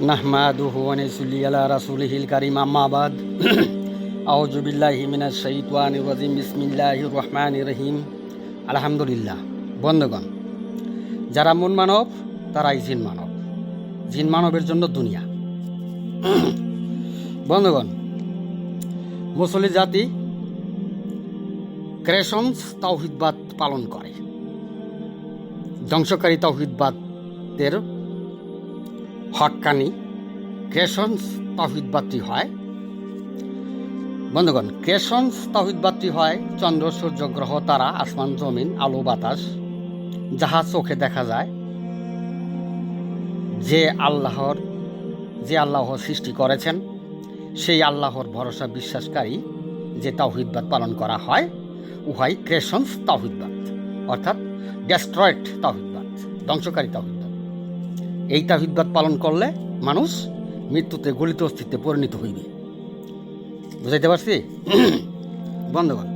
নাহমাদুহু ওয়া নুসাল্লি আলা রাসূলিহিল কারীম আম্মা বাদ আউযু বিল্লাহি মিনাশ শাইতানির রাজিম বিসমিল্লাহির রহমানির রহিম আলহামদুলিল্লাহ। বন্ধুগণ, যারা মন মানব তারাই জিন মানব, জিন মানবের জন্য দুনিয়া। বন্ধুগণ, মুসলিম জাতি ক্রেশনস তাওহীদবাদ পালন করে। ধ্বংসকারী তাওহীদবাদের হক্কানি ক্রেশনস তাওহীদবাদটি হয়। বন্ধুগণ, ক্রেশনস তাওহীদবাদটি হয় চন্দ্র, সূর্য, গ্রহ, তারা, আসমান, জমিন, আলো, বাতাস, যাহা চোখে দেখা যায়, যে আল্লাহ সৃষ্টি করেছেন, সেই আল্লাহর ভরসা বিশ্বাসকারী যে তাওহীদবাদ পালন করা হয়, উহাই ক্রেশনস তাওহীদবাদ, অর্থাৎ ডেস্ট্রয়েড তাওহীদবাদ, ধ্বংসকারী তাওহীদবাদ। এই তাওহীদবাদ পালন করলে মানুষ মৃত্যুতে গলিত অস্তিত্বে পরিণত হইবে। বুঝাইতে পারছি? বন্ধুগণ,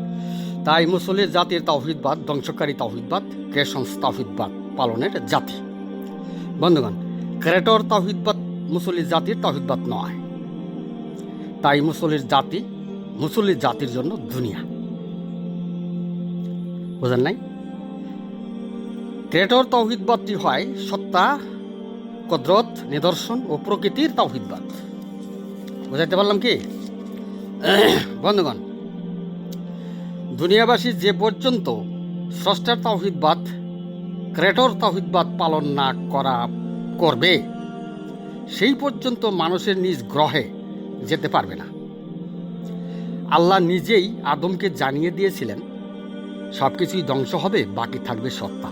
তাই মুসলিম জাতির তাওহীদবাদ ধ্বংসকারী তাওহীদবাদ, ক্রেশনস তাওহীদবাদ পালনের জাতি। বন্ধুগণ, ক্রেটর তাওহীদবাদ মুসলিম জাতির তাওহীদবাদ নয়। তাই মুসলিম জাতির জন্য দুনিয়া। বুঝেন নাই? ক্রেটর তাওহীদবাদটি হয় সত্তা, কুদরত, নিদর্শন ও প্রকৃতির তাওহীদবাদ। বুঝাইতে পারলাম কি? বন্ধুগণ, দুনিয়াবাসী যে পর্যন্ত স্রষ্টার তাওহীদবাদ, ক্রেটর তাওহীদবাদ পালন না করবে, সেই পর্যন্ত মানুষের নিজ গ্রহে যেতে পারবে না। আল্লাহ নিজেই আদমকে জানিয়ে দিয়েছিলেন সব কিছুই ধ্বংস হবে, বাকি থাকবে সত্তা।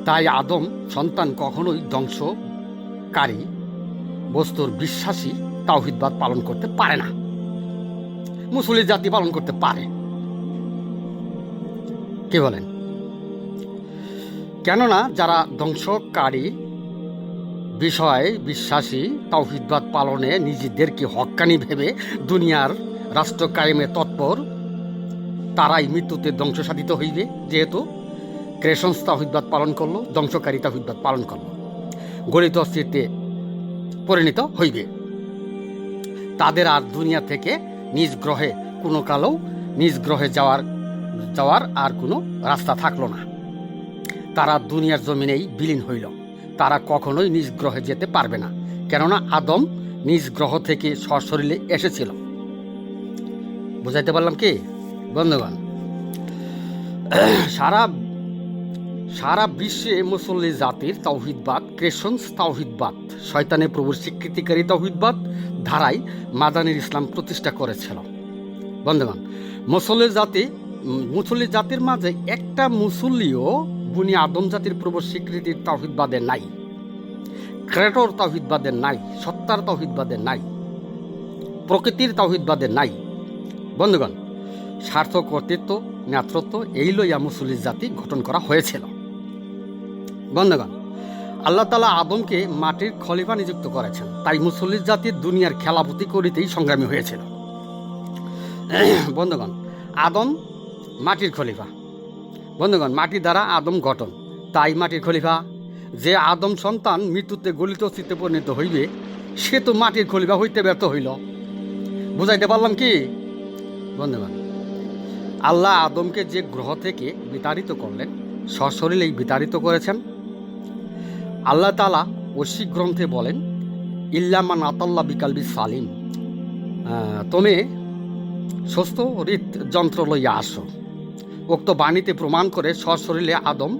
তাই আদম সন্তান কখনোই ধ্বংসকারী বস্তুর বিশ্বাসী তাওহীদবাদ পালন করতে পারে না। মুসলিম জাতি পালন করতে পারে। কি বলেন? কেননা যারা ধ্বংসকারী বিষয়ে বিশ্বাসী তাওহীদবাদ পালনে নিজেদেরকে হক্কানি ভেবে দুনিয়ার রাষ্ট্র কায়েমে তৎপর, তারাই মৃত্যুতে ধ্বংসসাধিত হইবে। যেহেতু ক্রেশনস তাওহীদবাদ পালন করলো, ধ্বংসকারী তাওহীদবাদ পালন করলো, গলিত অস্তিত্বে পরিণত হইবে। তাদের আর দুনিয়া থেকে নিজ গ্রহে কোনো কালেও নিজ গ্রহে যাওয়ার আর কোনো রাস্তা থাকলো না। তারা দুনিয়ার জমিনেই বিলীন হইল। তারা কখনোই নিজ গ্রহে যেতে পারবে না, কেননা আদম নিজ গ্রহ থেকে সশরীরে এসেছিল। বুঝাইতে পারলাম কি? বন্ধুগণ, সারা বিশ্বে মুসলিম জাতির তাওহীদবাদ ক্রেশনস তাওহীদবাদ, শয়তানের প্রভুর স্বীকৃতিকারী তাওহীদবাদ ধারায় মাদানীর ইসলাম প্রতিষ্ঠা করেছিল। বন্ধুগণ, মুসলিম জাতির মাঝে একটা মুসল্লিও বুনি আদম জাতির প্রভুর স্বীকৃতির তাওহীদবাদের নাই, ক্রেটর তাওহীদবাদের নাই, সত্তার তাওহীদবাদের নাই, প্রকৃতির তাওহীদবাদের নাই। বন্ধুগণ, স্বার্থ, কর্তৃত্ব, নেতৃত্ব এই লইয়া মুসলিম জাতি গঠন করা হয়েছিল। বন্ধুগণ, আল্লাহ তাআলা আদমকে মাটির খলিফা নিযুক্ত করেছেন। তাই মুসলিম জাতির দুনিয়ার খেলাপতি করিতেই সংগ্রামী হয়েছিল। বন্ধুগণ, আদম মাটির খলিফা। বন্ধুগণ, মাটি দ্বারা আদম গঠন, তাই মাটির খলিফা। যে আদম সন্তান মৃত্যুতে গলিত অস্তিত্বে পরিণত হইবে, সে তো মাটির খলিফা হইতে ব্যর্থ হইল। বুঝাইতে পারলাম কি? বন্ধুগণ, আল্লাহ আদমকে যে গ্রহ থেকে বিতাড়িত করলেন, সশরীরেই বিতাড়িত করেছেন। আল্লাহ তাআলা ঐশিক গ্রন্থে বলেন, ইল্লামান আতাল্লা বিকালবি সালিম, তুমি সুস্থ হৃদ যন্ত্র লইয়া আসো। উক্ত বাণীতে প্রমাণ করে সশরীরে আদম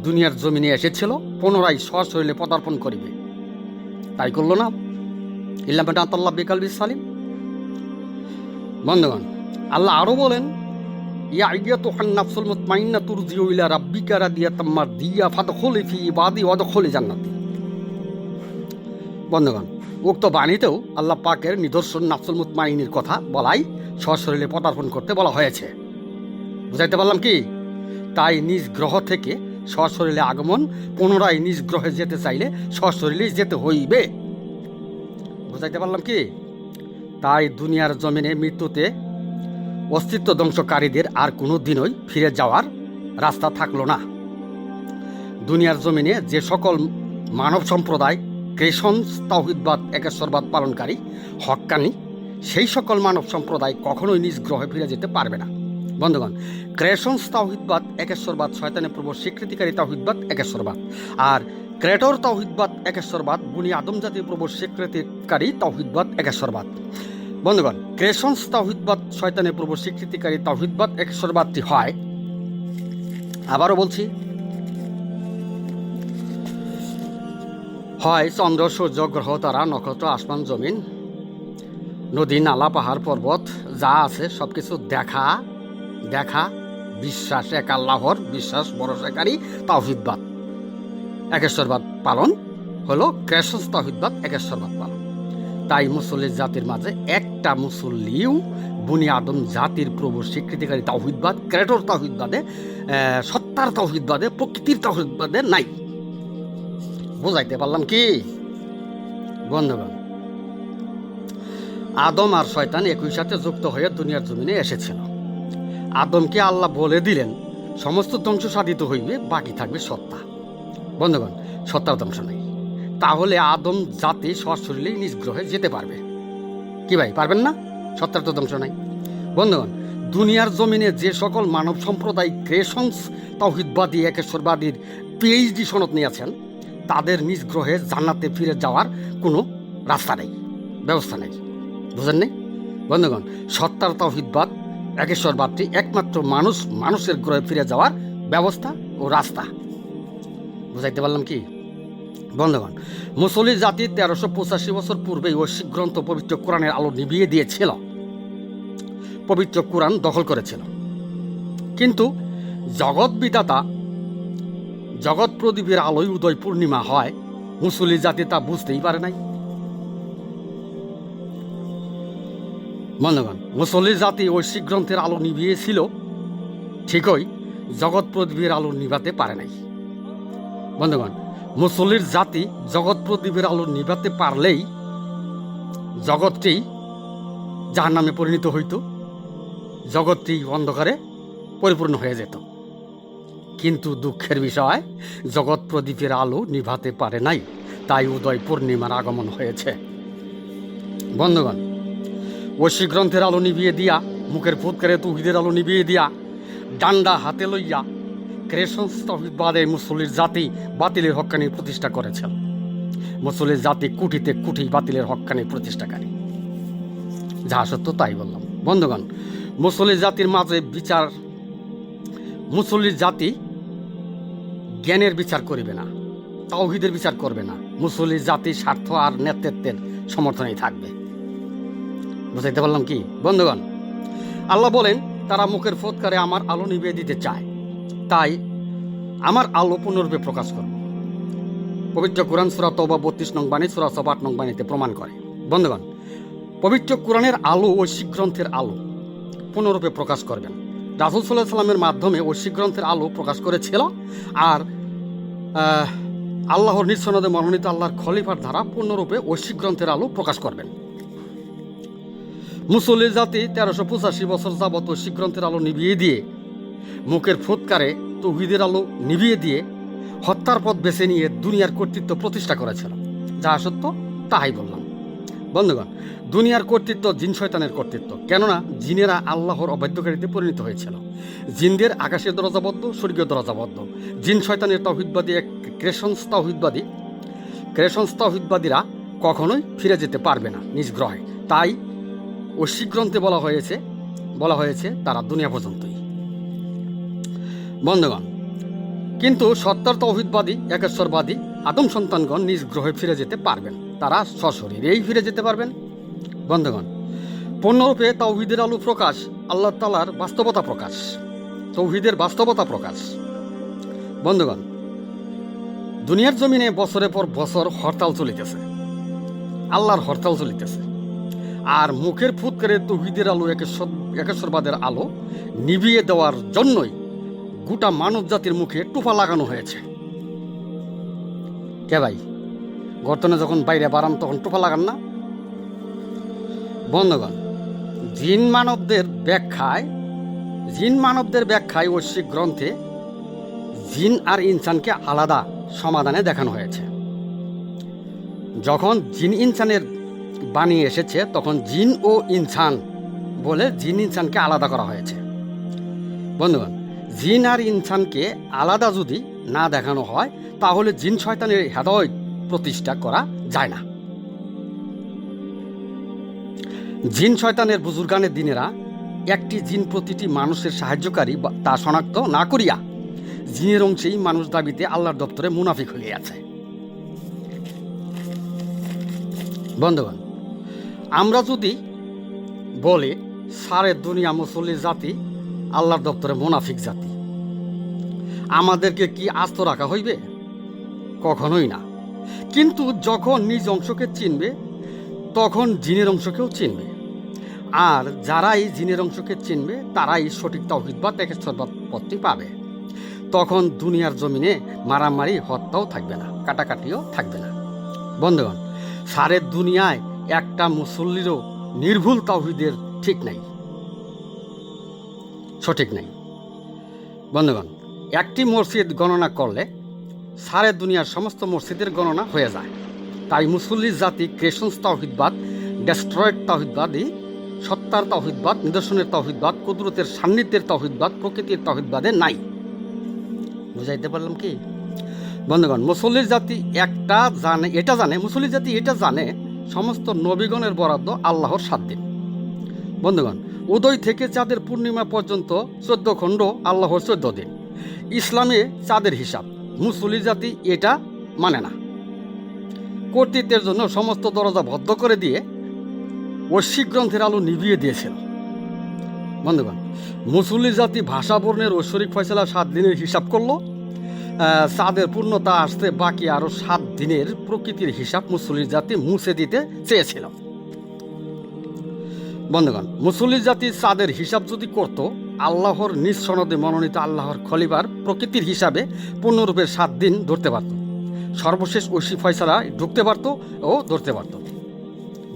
দুনিয়ার জমিনে এসেছিল, পুনরায় সশরীরে পদার্পণ করিবে। তাই করল না? ইল্লামান আতাল্লা বিকালবি সালিম। বন্ধুগণ, আল্লাহ আরো বলেন, ইয়া আইয়াতুহান নাফসুল মুতমাইন্না তুরজিউ ইলা রাব্বিকা রাদিয়াতাম মারদিয়া ফাদখুলি ফি ইবাদি ওয়াদখুলি জান্নাতি। বন্ধুগণ, উক্ত বাণীতেও আল্লাহ পাকের নিদর্শন নাফসুল মুতমাইনের কথা বলাই সশরীরে পদার্পণ করতে বলা হয়েছে। বুঝাইতে পারলাম কি? তাই নিজ গ্রহ থেকে সশরীরে আগমন, পুনরায় নিজ গ্রহে যেতে চাইলে সশরীরেই যেতে হইবে। বুঝাইতে পারলাম কি? তাই দুনিয়ার জমিনে মৃত্যুতে অস্তিত্ব ধ্বংসকারীদের আর কোনো দিনই ফিরে যাওয়ার রাস্তা থাকলো না। দুনিয়ার জমিনে যে সকল মানব সম্প্রদায় ক্রেশনস তাওহিদবাদ একেশ্বরবাদ পালনকারী হক্কানি সেই সকল মানব সম্প্রদায় কখনোই নিজ গ্রহে ফিরে যেতে পারবে না। বন্ধুগণ, ক্রেশনস তাওহিদবাদ একেশ্বরবাদ শয়তানের পূর্ব স্বীকৃতিকারী তাওহিদবাদ একেশ্বরবাদ, আর ক্রেটর তাওহিদবাদ একেশ্বরবাদ বুনি আদম জাতির পূর্ব স্বীকৃতিকারী তাওহিদবাদ একেশ্বরবাদ। বন্ধুগণ, ক্রেশনস তাওহিদবাদ শয়তানের পূর্ব স্বীকৃতিকারী তাওহিদবাদ একেশ্বরবাদটি হয়, আবারও বলছি, হয় চন্দ্র সূর্য গ্রহ তারা নক্ষত্র আসমান জমিন নদী নালা পাহাড় পর্বত যা আছে সব কিছু দেখা দেখা বিশ্বাস এক আল্লাহর বিশ্বাস ভরসাকারী তাওহিদবাদ একেশ্বরবাদ পালন হলো ক্রেশনস তাওহিদবাদ একেশ্বরবাদ পালন। তাই মুসলিম জাতির মাঝে একটা মুসল্লিও বুনি আদম জাতির প্রভু স্বীকৃতিকারী তাওহিদবাদ ক্রেটর তাওহিদবাদে সত্তার তাওহিদবাদে প্রকৃতির তাওহিদবাদে নাই। বুঝাইতে পারলাম কি? বন্ধুগণ, আদম আর শয়তান একই সাথে যুক্ত হয়ে দুনিয়ার জমিনে এসেছিল। আদমকে আল্লাহ বলে দিলেন সমস্ত ধ্বংস সাধিত হইবে, বাকি থাকবে সত্তা। বন্ধুগণ, সত্তার ধ্বংস নাই, তাহলে আদম জাতি সশরীরেই নিজ গ্রহে যেতে পারবে কি ভাই? পারবেন না? সত্তার তো ধ্বংস নাই। বন্ধুগণ, দুনিয়ার জমিনে যে সকল মানব সম্প্রদায় ক্রেশনস তাওহিদবাদী একেশ্বরবাদীর পিএইচডি সনদ নিয়েছেন তাদের নিজ গ্রহে জান্নাতে ফিরে যাওয়ার কোনো রাস্তা নেই, ব্যবস্থা নেই। বুঝেন নেই? বন্ধুগণ, সত্তার তাওহিদবাদ একেশ্বরবাদটি একমাত্র মানুষের গ্রহে ফিরে যাওয়ার ব্যবস্থা ও রাস্তা। বুঝাইতে পারলাম কি? বন্ধুগণ, মুসলিম জাতি 1385 বছর পূর্বেই ঐশিক গ্রন্থ পবিত্র কোরআনের আলো নিভিয়ে দিয়েছিল, পবিত্র কোরআন দখল করেছিল। কিন্তু জগৎ বিধাতা জগৎ প্রদীপের আলোয় উদয় পূর্ণিমা হয়, মুসলিম জাতি তা বুঝতেই পারে নাই। বন্ধুগণ, মুসলিম জাতি ঐশিক গ্রন্থের আলো নিভিয়েছিল ঠিকই, জগৎ প্রদীপের আলো নিভাতে পারে নাই। বন্ধুগণ, মুসলিম জাতি জগৎ প্রদীপের আলো নিভাতে পারলেই জগৎটি জাহান্নামে পরিণত হইত, জগৎটি অন্ধকারে পরিপূর্ণ হয়ে যেত। কিন্তু দুঃখের বিষয়, জগৎ প্রদীপের আলো নিভাতে পারে নাই, তাই উদয় পূর্ণিমার আগমন হয়েছে। বন্ধুগণ, ঐশিক গ্রন্থের আলো নিভিয়ে দিয়া, মুখের ফুৎকারে তৌহিদের আলো নিভিয়ে দিয়া, ডান্ডা হাতে লইয়া ক্রেশনস তাওহিদবাদে মুসলিম জাতি বাতিলের হক্কানি প্রতিষ্ঠা করেছিল। মুসলিম জাতি কুটিতে কুটি বাতিলের হক্কানি প্রতিষ্ঠাকারী, যা সত্য তাই বললাম। বন্ধুগণ, মুসলিম জাতির মাঝে বিচার, মুসলিম জাতি জ্ঞানের বিচার করিবে না, তাওহিদের বিচার করবে না, মুসলিম জাতি স্বার্থ আর নেতৃত্বের সমর্থনেই থাকবে। বুঝাইতে পারলাম কি? বন্ধুগণ, আল্লাহ বলেন তারা মুখের ফুৎকারে আমার আলো নিভিয়ে দিতে চায়, তাই আমার আলো পূর্ণরূপে প্রকাশ করব। পবিত্র কোরআন সূরা তওবা 32 নং বাণী, সূরা সফ 8 নং বাণীতে প্রমাণ করে। বন্ধুগণ, পবিত্র কোরআনের আলো ঐশিক গ্রন্থের আলো পূর্ণরূপে প্রকাশ করবেন। রাসূল সাল্লাল্লাহু আলাইহি সাল্লামের মাধ্যমে ঐশিক গ্রন্থের আলো প্রকাশ করেছিল, আর আল্লাহর নিজ সনদে মনোনীত আল্লাহর খলিফার দ্বারা পূর্ণরূপে ঐশিক গ্রন্থের আলো প্রকাশ করবেন। মুসলিম জাতি 1385 বছর যাবৎ ঐশিক গ্রন্থের আলো নিভিয়ে দিয়ে, মুখের ফুৎকারে তৌহিদের আলো নিভিয়ে দিয়ে হত্যার পথ বেছে নিয়ে দুনিয়ার কর্তৃত্ব প্রতিষ্ঠা করেছিল। যা সত্য তাহাই বললাম। বন্ধুগণ, দুনিয়ার কর্তৃত্ব জিন শয়তানের কর্তৃত্ব, কেননা জিনেরা আল্লাহর অবাধ্যকারীতে পরিণত হয়েছিল। জিনদের আকাশের দরজাবদ্ধ, স্বর্গীয় দরজাবদ্ধ। জিন শয়তানের তাওহিদবাদী ক্রেশনস তাওহিদবাদীরা কখনোই ফিরে যেতে পারবে না নিজ গ্রহে। তাই ঐশিক গ্রন্থে বলা হয়েছে তারা দুনিয়া পর্যন্তই। বন্ধুগণ, কিন্তু সত্তার তাওহিদবাদী একেশ্বরবাদী আদম সন্তানগণ নিজ গ্রহে ফিরে যেতে পারবেন, তারা সশরীরেই ফিরে যেতে পারবেন। বন্ধুগণ, পূর্ণরূপে তাওহিদের আলো প্রকাশ, আল্লাহ তাআলার বাস্তবতা প্রকাশ, তৌহিদের বাস্তবতা প্রকাশ। বন্ধুগণ, দুনিয়ার জমিনে বছরের পর বছর হরতাল চলিতেছে, আল্লাহর হরতাল চলিতেছে, আর মুখের ফুৎকারে তৌহিদের আলো একেশ্বরবাদের আলো নিভিয়ে দেওয়ার জন্যই গোটা মানব জাতির মুখে টোপা লাগানো হয়েছে। কে ভাই, গর্তনে যখন বাইরে বাড়ান তখন টোপা লাগান না? বন্ধুগণ, জিন মানবদের ব্যাখ্যায় ঐশিক গ্রন্থে জিন আর ইনসানকে আলাদা সমাধানে দেখানো হয়েছে। যখন জিন ইনসানের বাণী এসেছে তখন জিন ও ইনসান বলে জিন ইনসানকে আলাদা করা হয়েছে। বন্ধুগণ, জিন আর ইনসানকে আলাদা যদি না দেখানো হয় তাহলে জিন শয়তানের হেদায়েত প্রতিষ্ঠা করা যায় না। জিন শয়তানের বুজুর্গানের দিনেরা একটি জিন প্রতিটি মানুষের সাহায্যকারী তা শনাক্ত না করিয়া জিনের অংশেই মানুষ দাবিতে আল্লাহর দপ্তরে মুনাফিক হইয়াছে। বন্ধুগণ, আমরা যদি বলি সারে দুনিয়া মুসল্লি জাতি আল্লাহর দপ্তরে মুনাফিক জাতি, আমাদেরকে কি আস্ত রাখা হইবে? কখনোই না। কিন্তু যখন নিজ অংশকে চিনবে তখন জিনের অংশকেও চিনবে, আর যারাই জিনের অংশকে চিনবে তারাই সঠিক তাওহীদবাদ একেশ্বরবাদ পথটি পাবে। তখন দুনিয়ার জমিনে মারামারি হত্যাও থাকবে না, কাটাকাটিও থাকবে না। বন্ধুগণ, সারে দুনিয়ায় একটা মুসল্লিরও নির্ভুল তাওহীদের ঠিক নাই, সঠিক নাই। বন্ধুগণ, একটি মসজিদ গণনা করলে সারে দুনিয়ার সমস্ত মসজিদের গণনা হয়ে যায়। তাই মুসল্লি জাতি ক্রেশনস তাওহীদবাদ, ডেস্ট্রয়েড তাওহীদবাদী, সত্তার তাওহীদবাদ, নিদর্শনের তাওহীদবাদ, কুদরতের সান্নিধ্যের তাওহীদবাদ, প্রকৃতির তাওহীদবাদে নাই। বুঝাইতে পারলাম কি? বন্ধুগণ, মুসল্লির জাতি মুসল্লি জাতি এটা জানে সমস্ত নবীগণের বরাদ্দ আল্লাহর 7 দিন। বন্ধুগণ, উদয় থেকে চাঁদের পূর্ণিমা পর্যন্ত 14 খণ্ড আল্লাহর 14 দিন। ইসলামে চাঁদের হিসাব, মুসল্লি জাতি এটা মানে না। কর্তৃত্বের জন্য সমস্ত দরজা বদ্ধ করে দিয়ে ঐশ্বিক গ্রন্থের আলো নিভিয়ে দিয়েছিল। বন্ধুগণ, মুসল্লি জাতি ভাষা বর্ণের ঐশ্বরিক ফয়সালা 7 দিনের হিসাব করলো। চাঁদের পূর্ণতা আসতে বাকি আরো 7 দিনের প্রকৃতির হিসাব মুসল্লি জাতি মুছে দিতে চেয়েছিল। বন্ধুগণ, মুসল্লি জাতি চাঁদের হিসাব যদি করত, আল্লাহর নিজ সনদে মনোনীত আল্লাহর খলিফার প্রকৃতির হিসাবে পূর্ণরূপে 7 দিন ধরতে পারত, সর্বশেষ ঐশী ফয়সালা ঢুকতে পারত ও ধরতে পারত।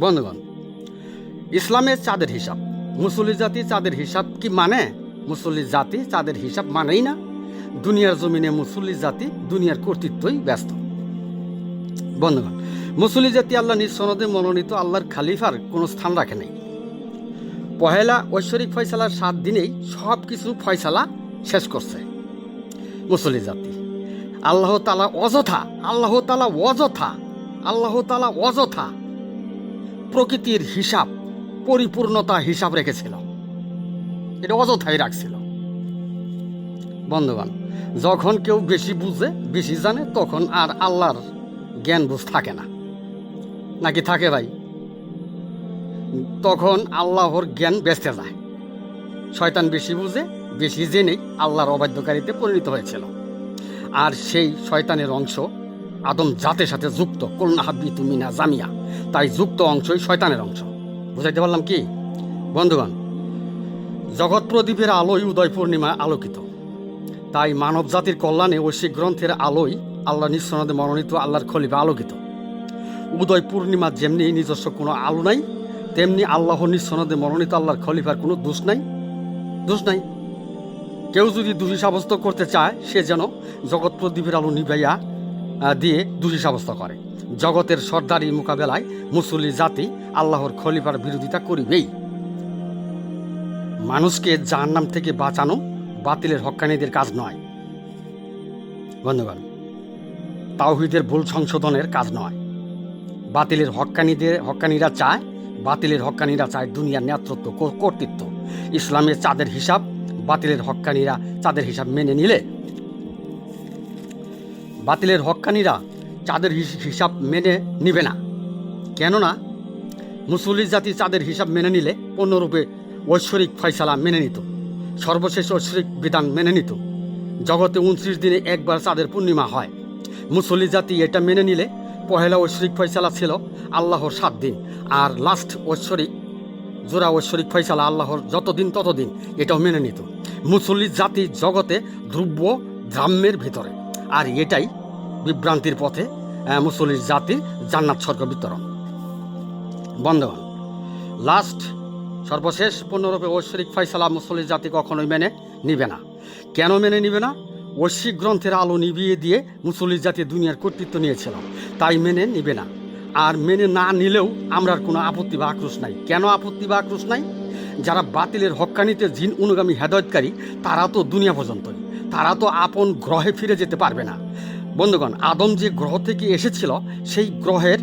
বন্ধুগণ, ইসলামের চাঁদের হিসাব, মুসল্লি জাতি চাঁদের হিসাব কি মানে? মুসল্লি জাতি চাঁদের হিসাব মানেই না। দুনিয়ার জমিনে মুসল্লি জাতি দুনিয়ার কর্তৃত্বই ব্যস্ত। বন্ধুগণ, মুসল্লি জাতি আল্লাহ নিজ সনদে মনোনীত আল্লাহর খলিফার কোনো স্থান রাখে নাই। পহেলা ঐশ্বরিক ফয়সালার 7 দিনেই সব কিছু ফয়সালা শেষ করছে মুসল্লি জাতি। আল্লাহ তাআলা অযথা প্রকৃতির হিসাব, পরিপূর্ণতা হিসাব রেখেছিল, এটা অযথাই রাখছিল। বন্ধুগণ, যখন কেউ বেশি বুঝে, বেশি জানে, তখন আর আল্লাহর জ্ঞান বুঝ থাকে না, নাকি থাকে ভাই? তখন আল্লাহর জ্ঞান বেঁচতে যায়। শয়তান বেশি বুঝে, বেশি জেনেই আল্লাহর অবাধ্যকারীতে পরিণত হয়েছিল। আর সেই শয়তানের অংশ আদম জাতের সাথে যুক্ত, কুলনা হাব্বিতু মিনহা জামিয়া, তাই যুক্ত অংশই শয়তানের অংশ। বুঝাইতে পারলাম কি? বন্ধুগণ, জগৎ প্রদীপের আলোয় উদয় পূর্ণিমা আলোকিত, তাই মানব জাতির কল্যাণে ঐশিক গ্রন্থের আলোয় আল্লাহ নিজ সনদে মনোনীত আল্লাহর খলিফা আলোকিত। উদয় পূর্ণিমা যেমনি নিজস্ব কোনো আলো নাই, তেমনি আল্লাহ নিজ সনদে মনোনীত আল্লাহর খলিফার কোনো দোষ নাই। কেউ যদি দোষী সাব্যস্ত করতে চায়, সে যেন জগৎ প্রদীপের আলো নিভাইয়া দিয়ে দোষী সাব্যস্ত করে। জগতের সর্দারি মোকাবেলায় মুসল্লি জাতি আল্লাহর খলিফার বিরোধিতা করিবেই। মানুষকে জাহান্নাম থেকে বাঁচানো বাতিলের হক্কানীদের কাজ নয়। বন্ধুগণ, তাওহীদের ভুল সংশোধনের কাজ নয়। বাতিলের হক্কানীরা চায় দুনিয়ার নেতৃত্ব, কর্তৃত্ব। ইসলামের চাঁদের হিসাব, বাতিলের হক্কানীরা চাঁদের হিসাব মেনে নিলে, বাতিলের হক্কানীরা চাঁদের হিসাব মেনে নিবে না। কেননা মুসল্লি জাতি চাঁদের হিসাব মেনে নিলে পূর্ণরূপে ঐশ্বরিক ফয়সালা মেনে নিত, সর্বশেষ ঐশ্বরিক বিধান মেনে নিত। জগতে 29 দিনে একবার চাঁদের পূর্ণিমা হয়। মুসল্লি জাতি এটা মেনে নিলে পহেলা ঐশ্বরিক ফয়সালা ছিল আল্লাহর 7 দিন, আর লাস্ট জোড়া ঐশ্বরিক ফয়সালা আল্লাহর যতদিন ততদিন, এটাও মেনে নিত। মুসল্লি জাতি জগতে ধ্রুব্যের ভিতরে, আর এটাই বিভ্রান্তির পথে মুসল্লি জাতির জান্নাত স্বর্গ বিতরণ। বন্ধুগণ, সর্বশেষ পূর্ণরূপে ঐশ্বরিক ফয়সালা মুসল্লি জাতি কখনোই মেনে নিবে না। কেন মেনে নিবে না? ঐশ্বিক গ্রন্থের আলো নিভিয়ে দিয়ে মুসল্লি জাতি দুনিয়ার কর্তৃত্ব নিয়েছিল, তাই মেনে নিবে না। আর মেনে না নিলেও আমরা কোনো আপত্তি বা আক্রোশ নাই। কেন আপত্তি বা আক্রোশ নাই? যারা বাতিলের হক্কানিতে জিন অনুগামী হেদায়েতকারী তারা তো দুনিয়া পর্যন্তই, তারা তো আপন গ্রহে ফিরে যেতে পারবে না। বন্ধুগণ, আদম যে গ্রহ থেকে এসেছিল সেই গ্রহের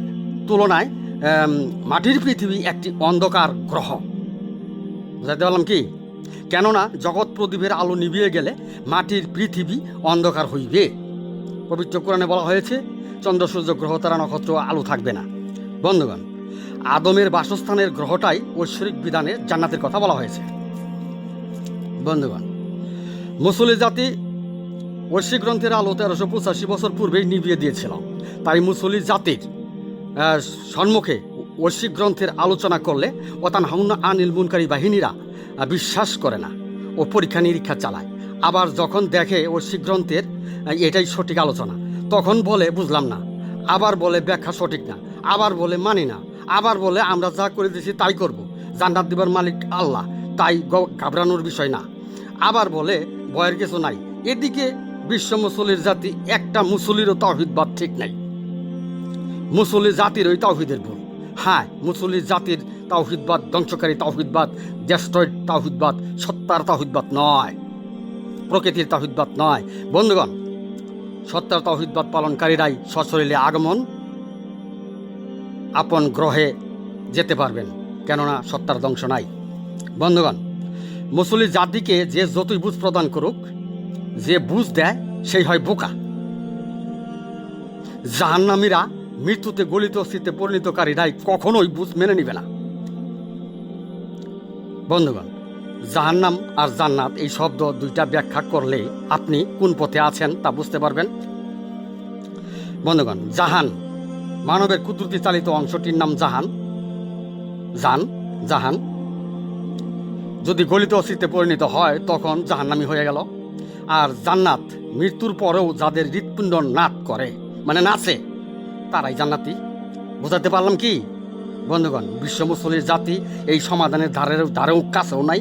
তুলনায় মাটির পৃথিবী একটি অন্ধকার গ্রহ। বুঝাতে পারলাম কি? কেননা জগৎ প্রদীপের আলো নিভিয়ে গেলে মাটির পৃথিবী অন্ধকার হইবে। পবিত্র কোরআনে বলা হয়েছে চন্দ্র সূর্য গ্রহ তারা নক্ষত্র আলো থাকবে না। বন্ধুগণ, আদমের বাসস্থানের গ্রহটাই ঐশ্বরিক বিধানে জান্নাতের কথা বলা হয়েছে। বন্ধুগণ, মুসলি জাতি ঐশ্বরিক গ্রন্থের আলো 1385 বছর পূর্বেই নিভিয়ে দিয়েছিল। তাই মুসলি জাতির সম্মুখে ঐশ্বরিক গ্রন্থের আলোচনা করলে ওয়াতানহাউনা আনিল মুনকারি বাহিনীরা বিশ্বাস করে না ও পরীক্ষা নিরীক্ষা চালায়। আবার যখন দেখে ঐশ্বরিক গ্রন্থের এটাই সঠিক আলোচনা তখন বলে বুঝলাম না, আবার বলে ব্যাখ্যা সঠিক না, আবার বলে মানি না, আবার বলে আমরা যা করে দিয়েছি তাই করব, জান্নাত দিবার মালিক আল্লাহ, তাই ঘাবড়ানোর বিষয় না, আবার বলে ভয়ের কিছু নাই। এদিকে বিশ্ব মুসলির জাতি একটা মুসলিরও তাওহীদবাদ ঠিক নাই। মুসলি জাতির ওই তাওহীদের ভুল। হ্যাঁ, মুসলি জাতির তাওহীদবাদ ধ্বংসকারী তাওহীদবাদ, ডেস্ট্রয়েড তাওহীদবাদ, সত্তার তাওহীদবাদ নয়, প্রকৃতির তাওহীদবাদ নয়। বন্ধুগণ, সত্তার তাওহীদবাদ পালনকারীরাই সশরীরে আগমন আপন গ্রহে যেতে পারবেন, কেননা সত্তার ধ্বংস নাই। বন্ধুগণ, মুসলি জাতিকে যে যতই বুঝ প্রদান করুক, যে বুঝ দেয় সেই হয় বোকা। জাহান্নামীরা মৃত্যুতে গলিত অস্থিতে পরিণতকারীরাই কখনোই বুঝ মেনে নিবে না। বন্ধুগণ, জাহান্নাম আর জান্নাত এই শব্দ দুইটা ব্যাখ্যা করলে আপনি কোন পথে আছেন তা বুঝতে পারবেন। বন্ধুগণ, জাহান মানবের কুদরতি চালিত অংশটির নাম জাহান যদি গলিত অস্থিতে পরিণত হয় তখন জাহান্নামী হয়ে গেল। আর জান্নাত মৃত্যুর পরেও যাদের হৃৎপিণ্ড নাদ করে, মানে নাচে, তারাই জান্নাতি। বোঝাতে পারলাম কি? বন্ধুগণ, বিশ্ব মুসলির জাতি এই সমাধানের ধারেও কাছেও নাই।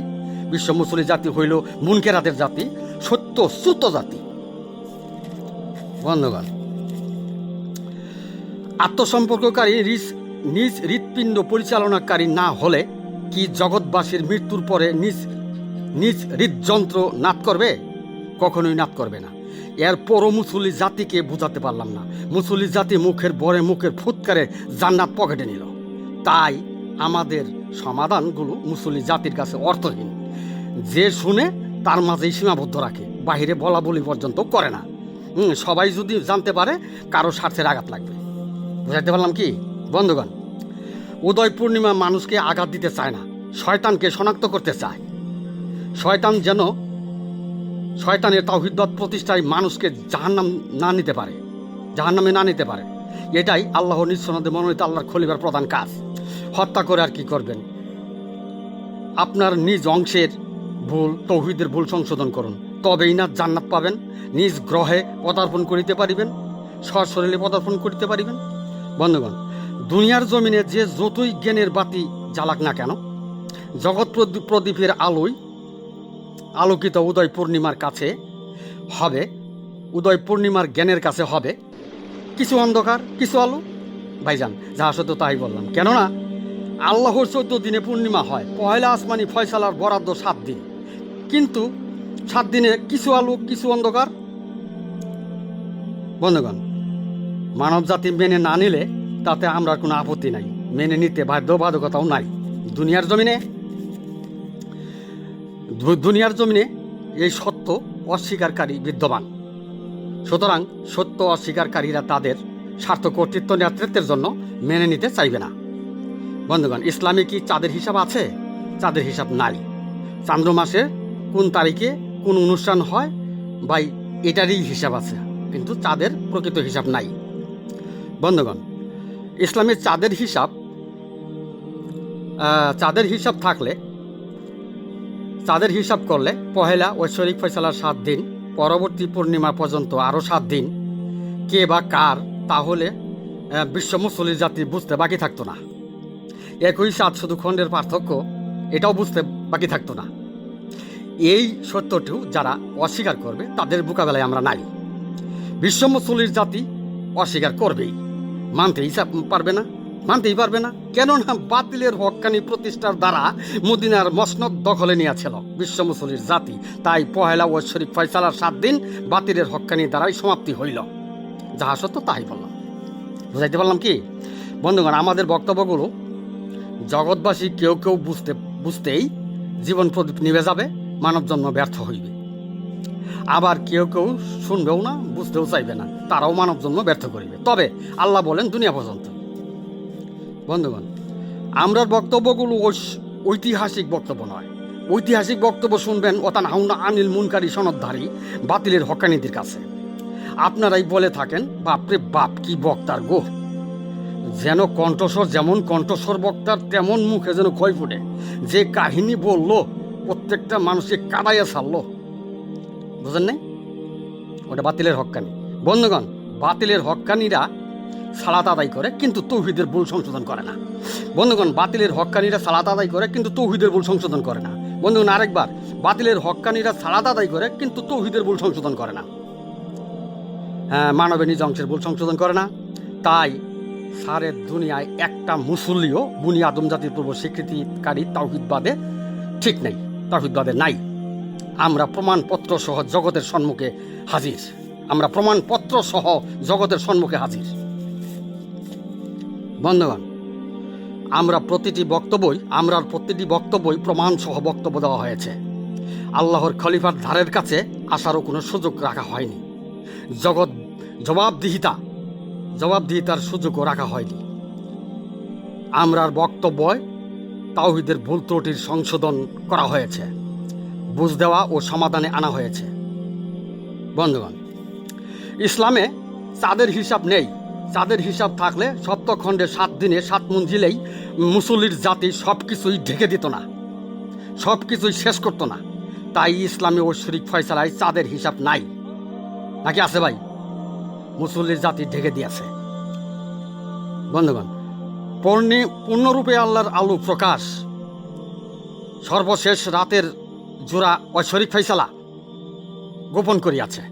বিশ্ব মুসলি জাতি হইল মুনকেরাতের জাতি, সত্যচ্যুত জাতি। বন্ধুগণ, আত্মসম্পর্ককারী নিজ হৃৎপিণ্ড পরিচালনাকারী না হলে কি জগৎবাসীর মৃত্যুর পরে নিজ হৃদযন্ত্র নাদ করবে? কখনোই নাদ করবে না। এরপরও মুসলি জাতিকে বোঝাতে পারলাম না। মুসলি জাতি মুখের ফুৎকারে জান্নাত পকেটে নিল। তাই আমাদের সমাধানগুলো মুসলি জাতির কাছে অর্থহীন। যে শুনে তার মাঝেই সীমাবদ্ধ রাখে, বাহিরে বলা বলি পর্যন্ত করে না। সবাই যদি জানতে পারে কারো স্বার্থের আঘাত লাগবে। বুঝাতে পারলাম কি? বন্ধুগণ, উদয় পূর্ণিমা মানুষকে আঘাত দিতে চায় না, শয়তানকে শনাক্ত করতে চায়। শয়তানের তাওহীদবাদ প্রতিষ্ঠায় মানুষকে জাহান্নামে না নিতে পারে। এটাই আল্লাহ নিজ সনদে মনোনীত আল্লাহর খলিফার প্রধান কাজ। হত্যা করে আর কি করবেন? আপনার নিজ অংশের ভুল, তাওহীদের ভুল সংশোধন করুন, তবেই না জান্নাত পাবেন। নিজ গ্রহে পদার্পণ করিতে পারিবেন, সশরীরে পদার্পণ করিতে পারিবেন। বন্ধুগণ, দুনিয়ার জমিনে যে যতই জ্ঞানের বাতি জ্বালাক না কেন, জগৎ প্রদীপের আলোয় আলোকিত উদয় পূর্ণিমার জ্ঞানের কাছে হবে কিছু অন্ধকার, কিছু আলো। ভাইজান, যাহা সত্য তাই বললাম। কেননা আল্লাহর 14 দিনে পূর্ণিমা হয়, পয়লা আসমানি ফয়সালার বরাদ্দ 7 দিন, কিন্তু 7 দিনে কিছু আলো কিছু অন্ধকার। বন্ধুগণ, মানব জাতি মেনে না নিলে তাতে আমরা কোনো আপত্তি নাই, মেনে নিতে বাধ্যবাধকতাও নাই। দুনিয়ার জমিনে এই সত্য অস্বীকারী বিদ্যমান। সুতরাং সত্য অস্বীকারীরা তাদের স্বার্থ কর্তৃত্ব নেতৃত্বের জন্য মেনে নিতে চাইবে না। বন্ধুগণ, ইসলামে কি চাঁদের হিসাব আছে? চাঁদের হিসাব নাই। চান্দ্র মাসে কোন তারিখে কোন অনুষ্ঠান হয় বা এটারই হিসাব আছে, কিন্তু চাঁদের প্রকৃত হিসাব নাই। বন্ধুগণ, ইসলামের চাঁদের হিসাব করলে পহেলা ঐশ্বরিক ফয়সালার 7 দিন, পরবর্তী পূর্ণিমা পর্যন্ত আরও 7 দিন, কে বা কার, তাহলে বিশ্ব মুসলিম জাতি বুঝতে বাকি থাকতো না। একই সাত শুধু খণ্ডের পার্থক্য, এটাও বুঝতে বাকি থাকতো না। এই সত্যটিও যারা অস্বীকার করবে তাদের মোকাবেলায় আমরা নাই। বিশ্ব মুসলিম জাতি অস্বীকার করবেই। মানতেই পারবে না। কেননা বাতিলের হক্কানি প্রতিষ্ঠার দ্বারা মদিনার মসনদ দখলে নিয়েছিল বিশ্ব মুসলির জাতি। তাই পহেলা ঐশ্বরিক ফয়সালার 7 দিন বাতিলের হক্কানি দ্বারাই সমাপ্তি হইল। যাহা সত্য তাই বললাম। বুঝাইতে পারলাম কি বন্ধুগণ? আমাদের বক্তব্যগুলো জগৎবাসী কেউ কেউ বুঝতেই জীবন প্রদীপ নিভে যাবে, মানব জন্ম ব্যর্থ হইবে। আবার কেউ কেউ শুনবেও না, বুঝতেও চাইবে না, তারাও মানব জন্ম ব্যর্থ করিবে। তবে আল্লাহ বলেন দুনিয়া পর্যন্ত। বন্ধুগণ, আমরা বক্তব্যগুলো ঐতিহাসিক বক্তব্য নয়। ঐতিহাসিক বক্তব্য শুনবেন ওয়াতানহাউনা আনিল মুনকারি সনদধারী বাতিলের হক্কানীদের কাছে। আপনারাই বলে থাকেন বাপরে বাপ কি বক্তার গো, যেন কণ্ঠস্বর যেমন কণ্ঠস্বর বক্তার তেমন মুখে যেন ক্ষয় ফুটে। যে কাহিনী বলল প্রত্যেকটা মানুষকে কাদাইয়া ছাড়লো। বুঝেন নাই? ওটা বাতিলের হক্কানি। বন্ধুগণ, বাতিলের হক্কানিরা সালাত আদায় করে কিন্তু তৌহিদের ভুল সংশোধন করে না। বন্ধুগণ, বাতিলের হক্কানিরা সালাত আদায় করে কিন্তু তৌহিদের ভুল সংশোধন করে না। বন্ধুগণ, আরেকবার, বাতিলের হক্কানিরা সালাত আদায় করে কিন্তু তৌহিদের ভুল সংশোধন করে না। হ্যাঁ, মানবের নিজ অংশের ভুল সংশোধন করে না। তাই সারের দুনিয়ায় একটা মুসল্লিও বুনি আদম জাতির পূর্ব স্বীকৃতিকারী তাওহিদবাদে ঠিক নেই, তাওহিদবাদে নাই। আমরা প্রমাণপত্র সহ জগতের সম্মুখে হাজির। বন্ধুগণ, আমরা প্রতিটি বক্তব্যই প্রমাণ সহ বক্তব্য দেওয়া হয়েছে। আল্লাহর খলিফার ধারের কাছে আসারও কোনো সুযোগ রাখা হয়নি। জবাবদিহিতার সুযোগও রাখা হয়নি। আমরার বক্তব্যে তাওহীদের ভুল ত্রুটির সংশোধন করা হয়েছে, বুঝ দেওয়া ও সমাধানে আনা হয়েছে। বন্ধুগণ, ইসলামে চাঁদের হিসাব নেই। চাঁদের হিসাব থাকলে সপ্তখণ্ডে 7 দিনে 7 মঞ্জিলেই মুসল্লির জাতি সব কিছুই ঢেকে দিত না, সব কিছুই শেষ করতো না। তাই ইসলামী ঐশ্বরিক ফয়সালায় চাঁদের হিসাব নাই। নাকি আছে ভাই? মুসল্লির জাতি ঢেকে দিয়েছে। বন্ধুগণ, পূর্ণরূপে আল্লাহর আলো প্রকাশ, সর্বশেষ রাতের জোড়া ঐশ্বরিক ফয়সালা গোপন করিয়াছে।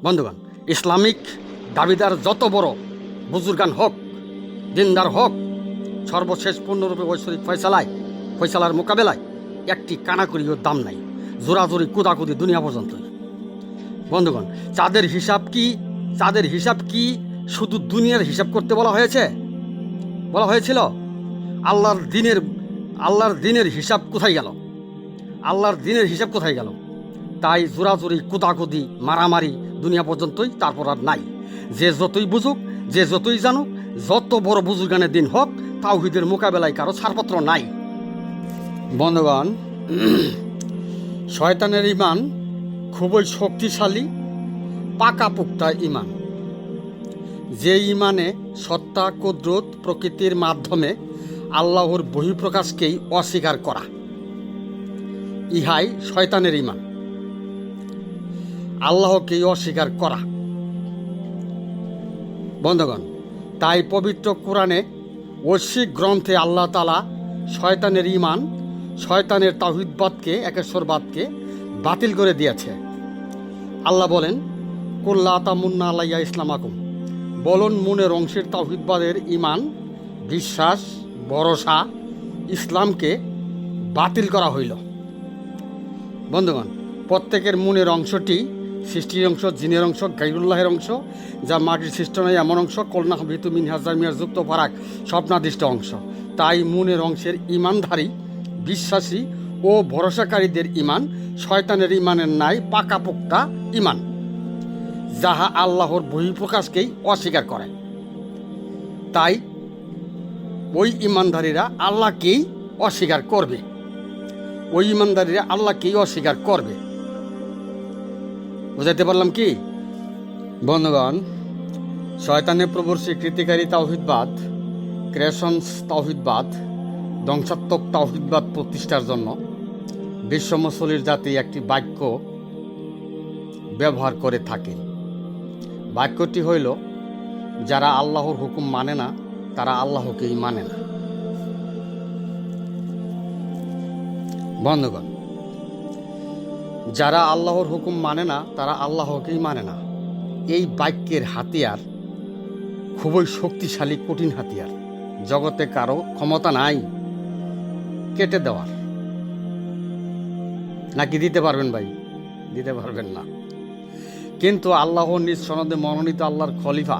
বন্ধুগণ, ইসলামিক দাবিদার যত বড় বুজুর্গান হোক, দিনদার হোক, সর্বশেষ পূর্ণরূপে ঐশ্বরিক ফয়সালার মোকাবেলায় একটি কানাকড়িও দাম নাই। জোরাজোরি কুদাকুদি দুনিয়া পর্যন্তই। বন্ধুগণ, চাঁদের হিসাব কি শুধু দুনিয়ার হিসাব করতে বলা হয়েছিল? আল্লাহর দিনের হিসাব কোথায় গেল? তাই জোরাজোরি কুদাকুদি মারামারি দুনিয়া পর্যন্তই, তারপর আর নাই। যে যতই বুঝুক, যে যতই জানুক, যত বড় বুজুর্গানের দিন হোক, তাওহীদের মোকাবেলায় কারো ছাড়পত্র নাই। বন্ধুগণ, শয়তানের ঈমান খুবই শক্তিশালী পাকাপোক্তা ঈমান। যে ঈমানে সত্তা কুদরত প্রকৃতির মাধ্যমে আল্লাহর বহিঃপ্রকাশকেই অস্বীকার করা, ইহাই শয়তানের ঈমান। আল্লাহকেই অস্বীকার করা। বন্ধুগণ, তাই পবিত্র কোরআনে ঐশ্বিক গ্রন্থে আল্লাহ তাআলা শয়তানের ঈমান, শয়তানের তাওহীদবাদকে, একেশ্বরবাদকে বাতিল করে দিয়েছে। আল্লাহ বলেন, কুল্লা তামুন্না আলাইয়া ইসলামাকুম, বলুন মনের অংশের তাওহীদবাদের ঈমান, বিশ্বাস, ভরসা, ইসলামকে বাতিল করা হইল। বন্ধুগণ, প্রত্যেকের মনের অংশটি সৃষ্টির অংশ, জিনের অংশ, গাইরুল্লাহের অংশ, যা মাটির সৃষ্ট নয় এমন অংশ, কলনা ভিতু মিন হাজার মিয়ার যুক্ত ফারাক স্বপ্নাদিষ্ট অংশ। তাই মনের অংশের ঈমানধারী, বিশ্বাসী ও ভরসাকারীদের ঈমান শয়তানের ঈমানের ন্যায় পাকাপোক্তা ঈমান, যাহা আল্লাহর বহিঃপ্রকাশকেই অস্বীকার করে। তাই ওই ঈমানধারীরা আল্লাহকেই অস্বীকার করবে। বুঝাইতে পারলাম কি? বন্ধুগণ, শয়তানের প্রভুর স্বীকৃতিকারী তাওহীদবাদ, ক্রেশনস তাওহীদবাদ, ধ্বংসাত্মক তাওহীদবাদ প্রতিষ্ঠার জন্য বিশ্ব মুসলির জাতি একটি বাক্য ব্যবহার করে থাকে। বাক্যটি হইল, যারা আল্লাহর হুকুম মানে না তারা আল্লাহকেই মানে না। বন্ধুগণ, যারা আল্লাহর হুকুম মানে না তারা আল্লাহকেই মানে না। এই বাক্যের হাতিয়ার খুবই শক্তিশালী কঠিন হাতিয়ার। জগতে কারো ক্ষমতা নাই কেটে দেওয়ার। নাকি দিতে পারবেন ভাই? দিতে পারবেন না। কিন্তু আল্লাহ নিজ সনদে মনোনীত আল্লাহর খলিফা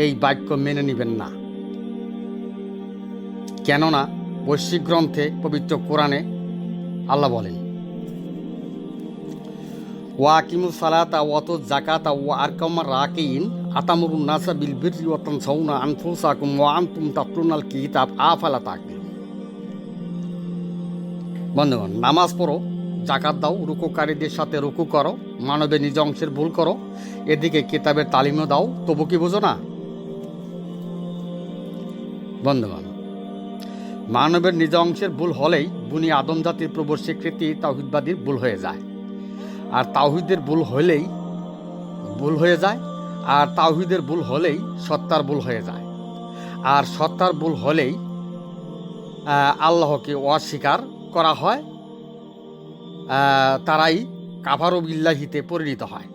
এই বাক্য মেনে নেবেন না। কেননা বৈশ্বিক গ্রন্থে পবিত্র কোরআনে আল্লাহ বলেন, ওয়াকিমু সালাতা ওয়াতু যাকাতা ওয়া আরকামার রাকিন আতামুরুন নাসা বিল বিররি ওয়া তানসাউনা আনফুসাকুম ওয়া আনতুম তাতলুনাল কিতাব আফালা তাকিলুন। বন্ধুগণ, নামাজ পড়ো, জাকাত দাও, রুকুকারীদের সাথে রুকু করো, মানবের নিজ অংশের ভুল করো, এদিকে কিতাবের তালিমও দাও, তবু কি বোঝো না? বন্ধুগণ, মানবের নিজ অংশের ভুল হলেই বুনি আদম জাতির প্রবল স্বীকৃতি তাওহীদবাদীর ভুল হয়ে যায়। আর তাওহীদের ভুল হলেই ভুল হয়ে যায়, আর তাওহীদের ভুল হলেই সত্তার ভুল হয়ে যায়। আর সত্তার ভুল হলেই আল্লাহকে অস্বীকার করা হয়, তারাই কাফারু বিল্লাহিতে পরিণত হয়।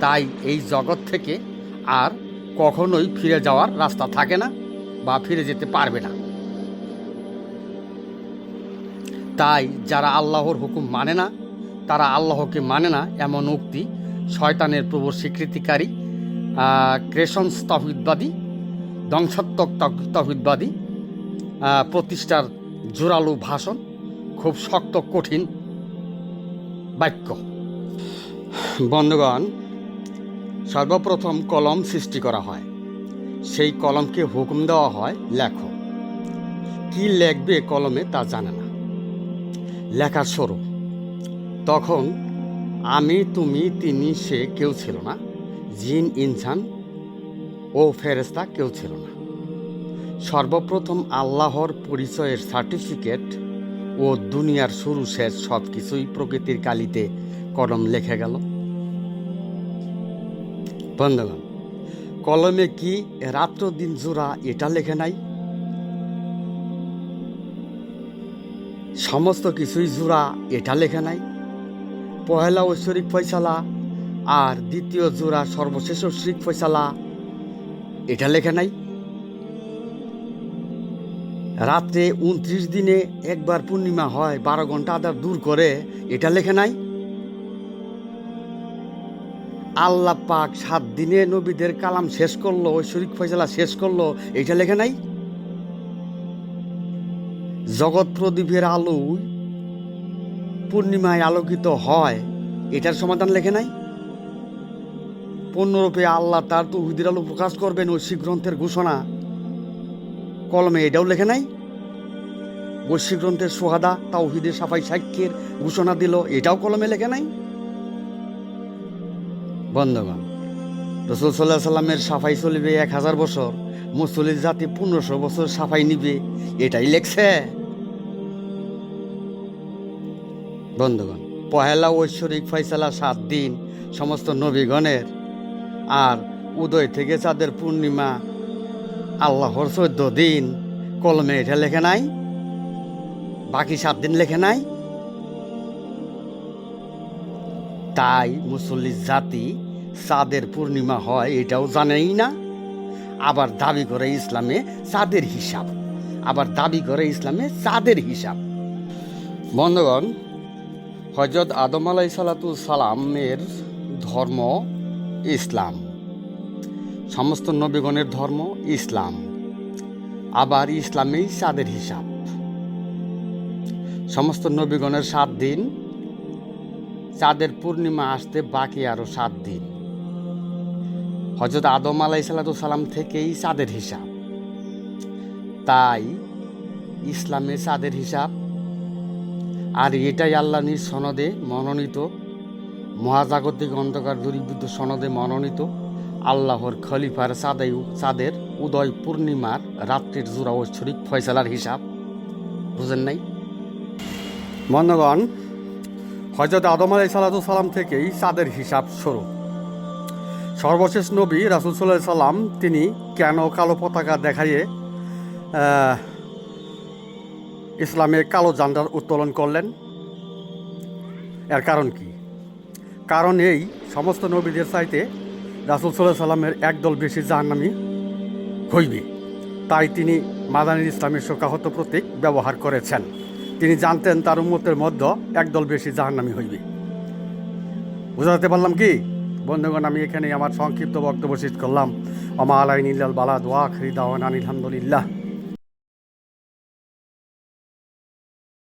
তাই এই জগৎ থেকে আর কখনোই ফিরে যাওয়ার রাস্তা থাকে না বা ফিরে যেতে পারবে না। তাই যারা আল্লাহর হুকুম মানে না, তারা আল্লাহকে মানে না এমন উক্তি শয়তানের প্রবল স্বীকৃতিকারী ক্রেশনস তাওহীদবাদী, ধ্বংসাত্মক তাওহীদবাদী প্রতিষ্ঠার জোরালো ভাষণ, খুব শক্ত কঠিন বাক্য। বন্ধুগণ, সর্বপ্রথম কলম সৃষ্টি করা হয়, সেই কলমকে হুকুম দেওয়া হয় লেখো। কি লেখবে কলমে তা জানে না, লেখার শুরু। তখন আমি, তুমি, তিনি, সে কেউ ছিল না, জিন, ইনসান ও ফেরেশতা কেউ ছিল না। সর্বপ্রথম আল্লাহর পরিচয়ের সার্টিফিকেট ও দুনিয়ার শুরু শেষ সব কিছুই প্রকৃতির কালিতে কলম লেখে গেল। বন্ধুগণ, কলমে কি রাত্র দিন জোড়া এটা লেখে নাই? সমস্ত কিছুই জোড়া এটা লেখে নাই? পহেলা ঐশ্বরিক ফয়সালা আর দ্বিতীয় জোড়া সর্বশেষ ঐশ্বরিক ফয়সালা এটা লেখে নাই? রাত্রে 29 দিনে একবার পূর্ণিমা হয়, 12 ঘন্টা আধার দূর করে, এটা লেখে নাই? আল্লাহ পাক 7 দিনে নবীদের কালাম শেষ করলো, ঐশ্বরিক ফয়সালা শেষ করলো, এটা লেখে নাই? জগৎ প্রদীপের আলো পূর্ণিমায় আলোকিত হয়, এটার সমাধান লেখে নাই? পূর্ণরূপে আল্লাহ তার তাওহীদের আলো প্রকাশ করবেন, ঐশিক গ্রন্থের ঘোষণা কলমে এটাও লেখে নাই? বৈশ্বিক গ্রন্থের সোহাদা তাওহীদের সাফাই সাক্ষ্যের ঘোষণা দিল, এটাও কলমে লেখে নাই? বন্ধুগণ, রাসূল সাল্লাল্লাহু আলাইহি সাল্লামের সাফাই চলিবে 1000 বছর, মুসলিম জাতি 1500 বছর সাফাই নিবে, এটাই লেখছে? বন্ধুগণ, পহেলা ঐশ্বরিক ফয়সালা 7 দিন সমস্ত নবীগণের, আর উদয় থেকে চাঁদের পূর্ণিমা আল্লাহর 14 দিন, কলমে এটা লেখে নাই? বাকি 7 দিন লেখে নাই? তাই মুসলিম জাতি চাঁদের পূর্ণিমা হয় এটাও জানেই না, আবার দাবি করে ইসলামে চাঁদের হিসাব, আবার দাবি করে ইসলামে চাঁদের হিসাব। বন্ধুগণ, হযরত আদম আলাইহিস সালামের ধর্ম ইসলাম, সমস্ত নবীগণের ধর্ম ইসলাম, আবার ইসলামেই চাঁদের হিসাব। সমস্ত নবীগণের 7 দিন, চাঁদের পূর্ণিমা আসতে বাকি আরো 7 দিন। হযরত আদম আলাইহিস সালাম থেকেই চাঁদের হিসাব। তাই ইসলামে চাঁদের হিসাব, আর এটাই আল্লাহ নিজ সনদে মনোনীত, মহাজাগতিক অন্ধকার দূরীভূত সনদে মনোনীত আল্লাহর খলিফার চাঁদের উদয় পূর্ণিমার রাত্রির জোড়া ঐশ্বরিক ফয়সালার হিসাব। বুঝেন নাই? বন্ধুগণ, হযরত আদম আলাইহিস সালাম থেকেই চাঁদের হিসাব শুরু। সর্বশেষ নবী রাসূল সাল্লাল্লাহু আলাইহি সাল্লাম, তিনি কেন কালো পতাকা দেখাইয়ে ইসলামে কালো ঝান্ডার উত্তোলন করলেন? এর কারণ কি? কারণ এই, সমস্ত নবীদের চাইতে রাসূল সাল্লাল্লাহু আলাইহি সাল্লামের একদল বেশি জাহান্নামী হইবে, তাই তিনি মাদানী ইসলামের শোকাহত প্রতীক ব্যবহার করেছেন। তিনি জানতেন তার উম্মতের মধ্যে একদল বেশি জাহান্নামী হইবে। বুঝাতে পারলাম কি বন্ধুগণ? আমি এখানে আমার সংক্ষিপ্ত বক্তব্য শেষ করলাম। আমা আলাইনি ইল্লাল বালাগ ওয়া আখিরি দাওয়ানা আলহামদুলিল্লাহ।